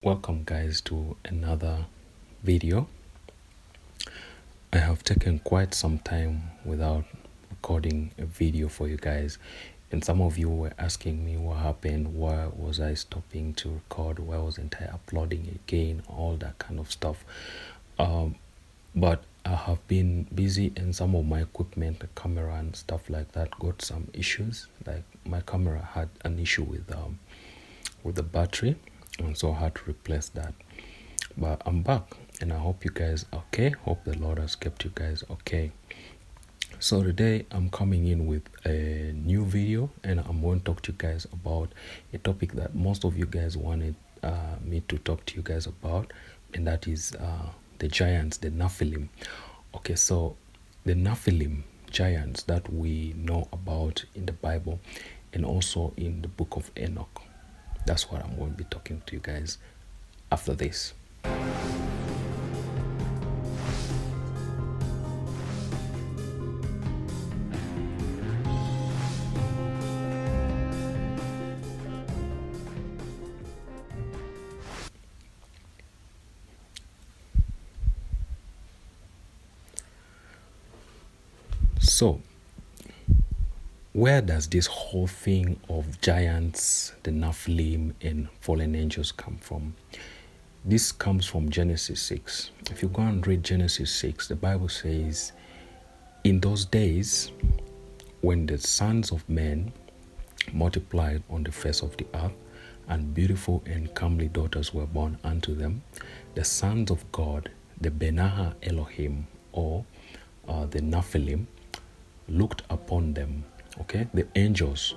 Welcome guys to another video. I have taken quite some time without recording a video for you guys, and some of you were asking me what happened, why was I stopping to record, why wasn't I uploading again, all that kind of stuff. But I have been busy, and some of my equipment, the camera and stuff like that, got some issues. Like my camera had an issue with the battery, and so I had to replace that. But I'm back, and I hope you guys are okay. Hope the Lord has kept you guys okay. So today I'm coming in with a new video, and I'm going to talk to you guys about a topic that most of you guys wanted me to talk to you guys about, and that is the giants, the Nephilim. Okay, so the Nephilim giants that we know about in the Bible and also in the book of Enoch. That's what I'm going to be talking to you guys after this. So, where does this whole thing of giants, the Nephilim, and fallen angels come from? This comes from Genesis 6. If you go and read Genesis 6, the Bible says, in those days, when the sons of men multiplied on the face of the earth, and beautiful and comely daughters were born unto them, the sons of God, the Benaha Elohim, or the Nephilim, looked upon them. Okay, the angels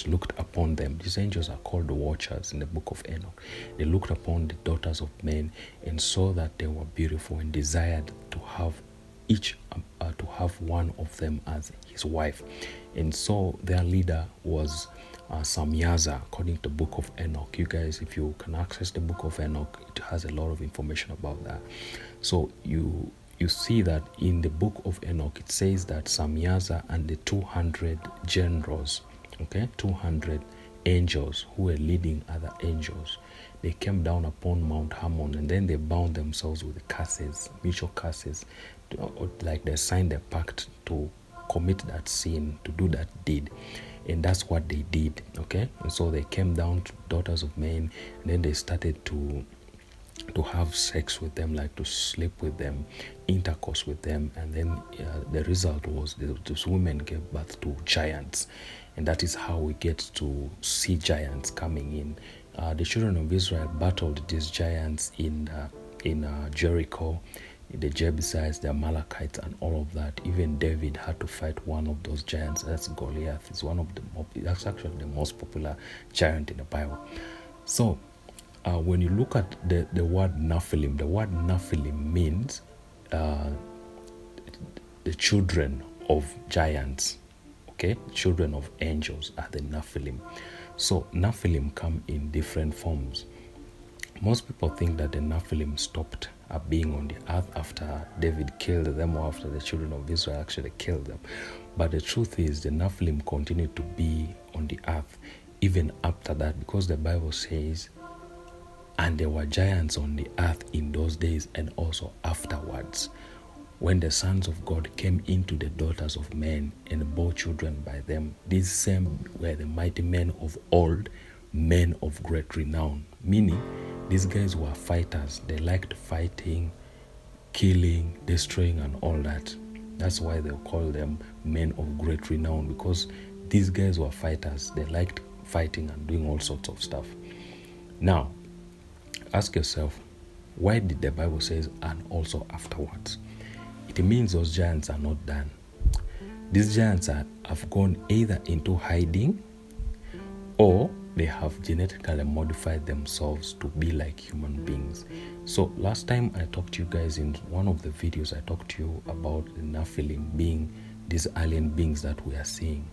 looked upon them. These angels are called the watchers in the book of Enoch. They looked upon the daughters of men and saw that they were beautiful and desired to have one of them as his wife. And so their leader was Samyaza, according to the book of Enoch. You guys, if you can access the book of Enoch, it has a lot of information about that. So you see that in the book of Enoch, it says that Samyaza and the 200 generals, 200 angels who were leading other angels, they came down upon Mount Hermon, and then they bound themselves with curses, mutual curses, like they signed a pact to commit that sin, to do that deed. And that's what they did, okay? And so they came down to daughters of men, and then they started to have sex with them, like to sleep with them, intercourse with them, and then the result was those women gave birth to giants, and that is how we get to see giants coming in. The children of Israel battled these giants in Jericho, the Jebusites, the Amalekites, and all of that. Even David had to fight one of those giants. That's Goliath. That's actually the most popular giant in the Bible. So when you look at the word Nephilim, the word Nephilim means the children of giants, okay? Children of angels are the Nephilim. So Nephilim come in different forms. Most people think that the Nephilim stopped being on the earth after David killed them, or after the children of Israel actually killed them. But the truth is the Nephilim continued to be on the earth even after that, because the Bible says, and there were giants on the earth in those days and also afterwards, when the sons of God came into the daughters of men and bore children by them. These same were the mighty men of old, men of great renown. Meaning, these guys were fighters. They liked fighting, killing, destroying, and all that. That's why they call them men of great renown, because these guys were fighters. They liked fighting and doing all sorts of stuff. Now, ask yourself, why did the Bible say and also afterwards? It means those giants are not done. These giants have gone either into hiding, or they have genetically modified themselves to be like human beings. So last time I talked to you guys in one of the videos, I talked to you about the Nephilim being these alien beings that we are seeing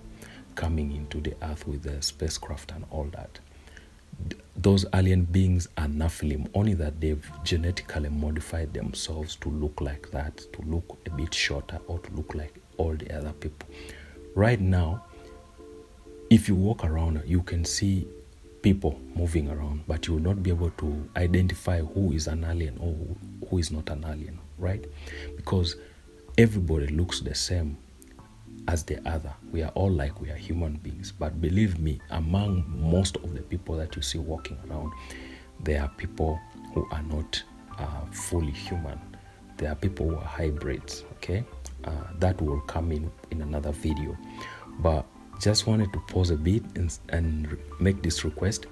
coming into the earth with the spacecraft and all that. Those alien beings are Nephilim, only that they've genetically modified themselves to look like that, to look a bit shorter, or to look like all the other people. Right now, if you walk around, you can see people moving around, but you will not be able to identify who is an alien or who is not an alien, right? Because everybody looks the same as the other. We are all like we are human beings. But believe me, among most of the people that you see walking around, there are people who are not fully human. There are people who are hybrids, okay? That will come in another video. But just wanted to pause a bit and make this request.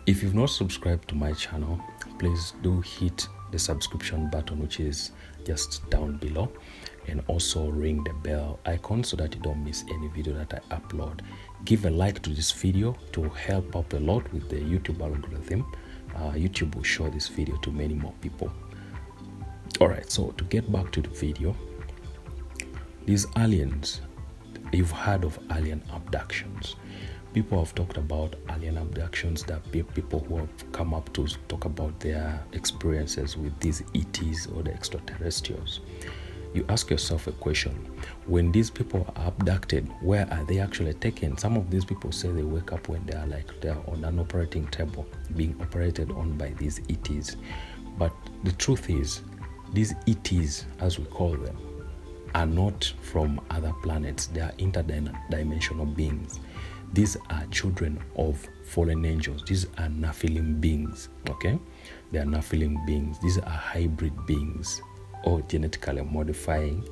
If you've not subscribed to my channel, please do hit the subscription button, which is just down below, and also ring the bell icon so that you don't miss any video that I upload. Give a like to this video to help out a lot with the YouTube algorithm. YouTube will show this video to many more people. Alright, so to get back to the video, these aliens, you've heard of alien abductions. People have talked about alien abductions. There are people who have come up to talk about their experiences with these ETs or the extraterrestrials. You ask yourself a question: when these people are abducted, where are they actually taken? Some of these people say they wake up when they're on an operating table being operated on by these ETs. But the truth is, these ETs, as we call them, are not from other planets. They are interdimensional beings. These are children of fallen angels. These are Nephilim beings, okay? They are Nephilim beings. These are hybrid beings, or genetically modifying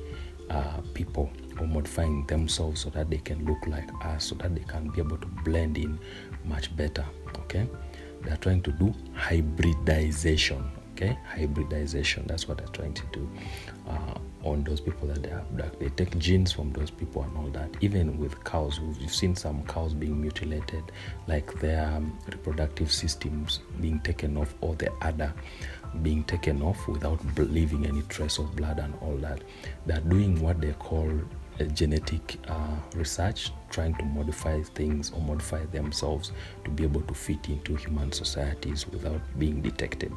people, or modifying themselves so that they can look like us, so that they can be able to blend in much better, okay? They are trying to do hybridization, okay? Hybridization, that's what they're trying to do on those people that they abduct. They take genes from those people and all that. Even with cows, we've seen some cows being mutilated, like their reproductive systems being taken off, or the udder being taken off without leaving any trace of blood and all that. They're doing what they call a genetic research, trying to modify things or modify themselves to be able to fit into human societies without being detected.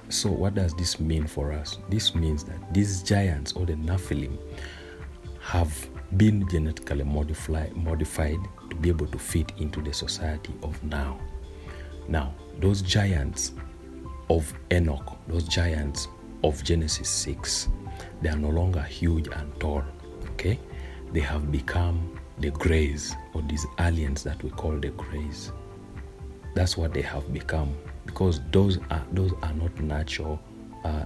So what does this mean for us? This means that these giants, or the Nephilim, have been genetically modified to be able to fit into the society of now. Now, those giants of Enoch, those giants of Genesis 6, they are no longer huge and tall, okay? They have become the Greys, or these aliens that we call the Greys. That's what they have become, because those are not natural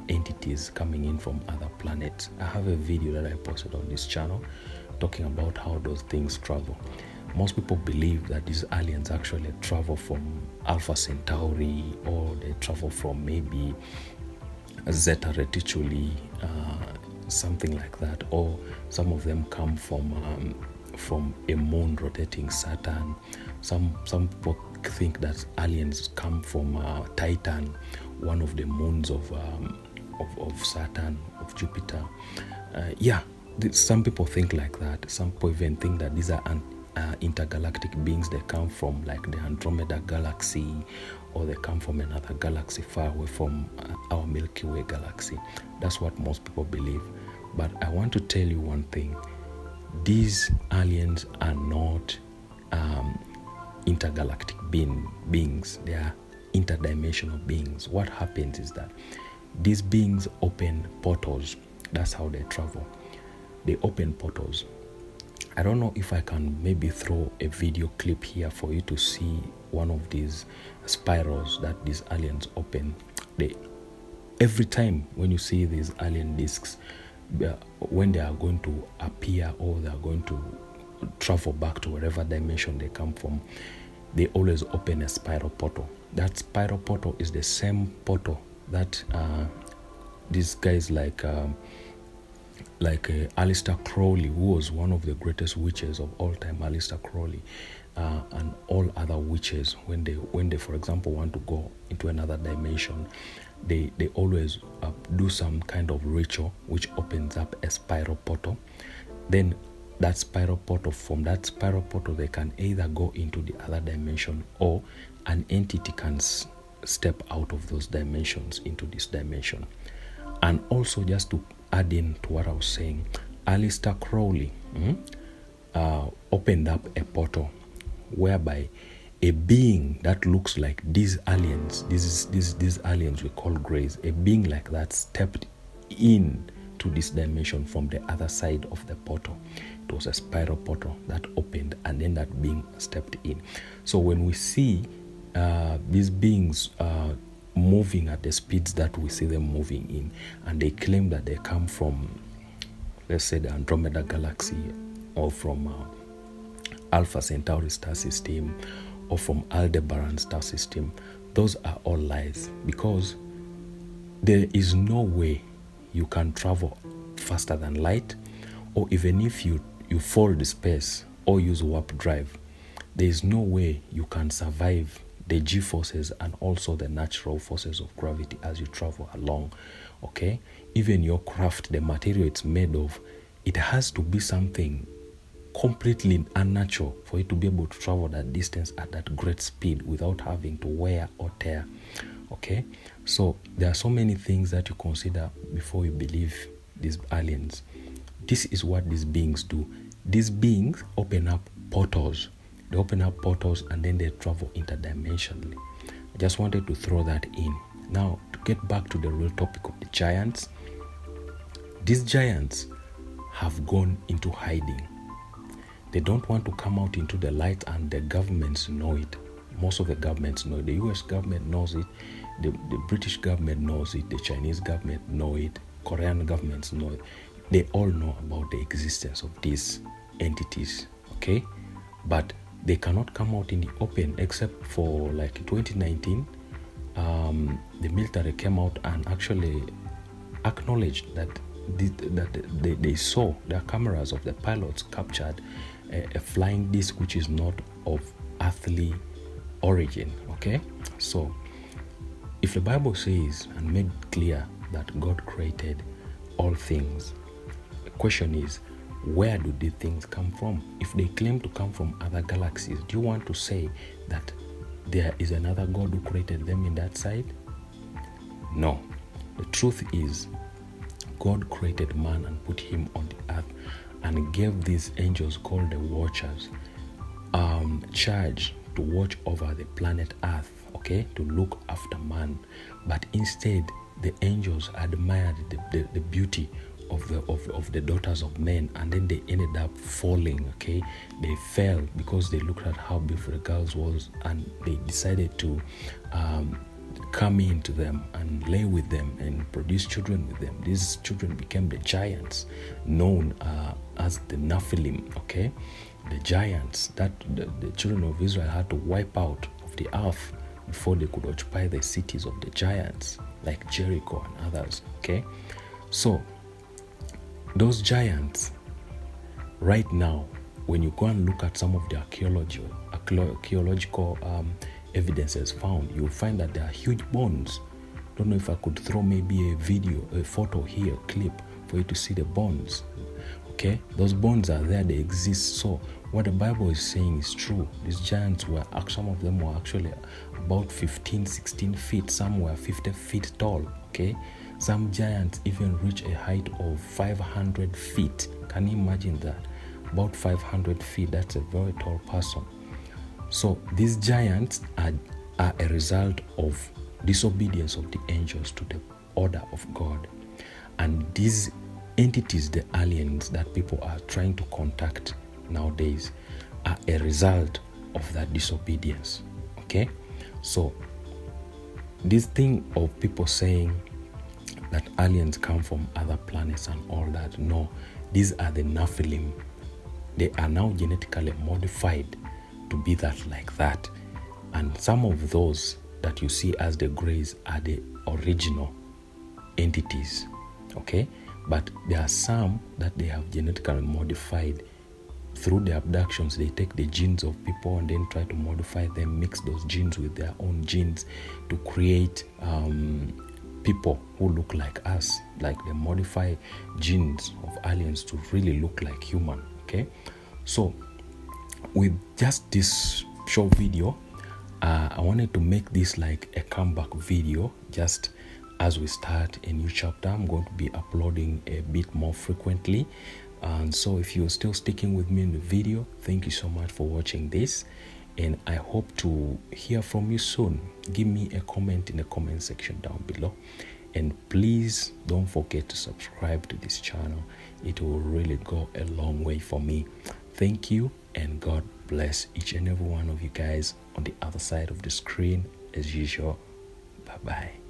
entities coming in from other planets. I have a video that I posted on this channel talking about how those things travel. Most people believe that these aliens actually travel from Alpha Centauri, or they travel from maybe Zeta Reticuli, something like that, or some of them come from a moon rotating Saturn. Some people think that aliens come from Titan, one of the moons of Saturn, of Jupiter. Some people think like that. Some people even think that these are intergalactic beings. They come from like the Andromeda galaxy, or they come from another galaxy far away from our Milky Way galaxy. That's what most people believe. But I want to tell you one thing: these aliens are not intergalactic beings. They are interdimensional beings. What happens is that these beings open portals. That's how they travel. They open portals. I don't know if I can maybe throw a video clip here for you to see one of these spirals that these aliens open. Every time when you see these alien discs, when they are going to appear, or they are going to travel back to wherever dimension they come from, they always open a spiral portal. That spiral portal is the same portal that these guys like Aleister Crowley, who was one of the greatest witches of all time, Aleister Crowley, and all other witches, when they for example want to go into another dimension, they always do some kind of ritual which opens up a spiral portal. Then that spiral portal, from that spiral portal, they can either go into the other dimension, or an entity can step out of those dimensions into this dimension. And also, just to add in to what I was saying, Aleister Crowley opened up a portal whereby a being that looks like these aliens, these aliens we call grays, a being like that stepped in to this dimension from the other side of the portal. It was a spiral portal that opened, and then that being stepped in. So when we see these beings moving at the speeds that we see them moving in, and they claim that they come from, let's say, the Andromeda galaxy, or from Alpha Centauri star system, or from Aldebaran star system, those are all lies, because there is no way you can travel faster than light, or even if you fold space or use warp drive, there is no way you can survive the G-forces and also the natural forces of gravity as you travel along, okay? Even your craft, the material it's made of, it has to be something completely unnatural for it to be able to travel that distance at that great speed without having to wear or tear, okay? So there are so many things that you consider before you believe these aliens. This is what these beings do. These beings open up portals. They open up portals and then they travel interdimensionally. I just wanted to throw that in. Now, to get back to the real topic of the giants, these giants have gone into hiding. They don't want to come out into the light, and the governments know it. Most of the governments know it. The US government knows it. The British government knows it. The Chinese government know it. Korean governments know it. They all know about the existence of these entities, okay? But they cannot come out in the open, except for like 2019, the military came out and actually acknowledged that they saw, their cameras of the pilots captured a flying disc which is not of earthly origin, okay? So if the Bible says and made clear that God created all things, the question is, where do these things come from? If they claim to come from other galaxies, do you want to say that there is another God who created them in that side? No. The truth is, God created man and put him on the earth and gave these angels called the Watchers charge to watch over the planet Earth, okay, to look after man. But instead, the angels admired the beauty of the daughters of men, and then they ended up falling, okay? They fell because they looked at how beautiful the girls was, and they decided to come into them and lay with them and produce children with them. These children became the giants known as the Nephilim, okay? The giants that the children of Israel had to wipe out of the earth before they could occupy the cities of the giants like Jericho and others, okay? So those giants, right now, when you go and look at some of the archaeological evidences found, you'll find that there are huge bones. Don't know if I could throw maybe a photo here, clip, for you to see the bones. Okay, those bones are there, they exist. So what the Bible is saying is true. These giants were, some of them were actually about 15, 16 feet. Some were 50 feet tall, okay? Some giants even reach a height of 500 feet. Can you imagine that? About 500 feet, that's a very tall person. So these giants are a result of disobedience of the angels to the order of God. And these entities, the aliens that people are trying to contact nowadays, are a result of that disobedience, okay? So this thing of people saying that aliens come from other planets and all that, no, these are the Nephilim. They are now genetically modified to be that, like that. And some of those that you see as the grays are the original entities, okay? But there are some that they have genetically modified through the abductions. They take the genes of people and then try to modify them, mix those genes with their own genes to create people who look like us. Like they modify genes of aliens to really look like human, okay? So with just this short video, I wanted to make this like a comeback video. Just as we start a new chapter, I'm going to be uploading a bit more frequently. And so if you're still sticking with me in the video, thank you so much for watching this. And I hope to hear from you soon. Give me a comment in the comment section down below. And please don't forget to subscribe to this channel. It will really go a long way for me. Thank you, and God bless each and every one of you guys on the other side of the screen as usual. Bye-bye.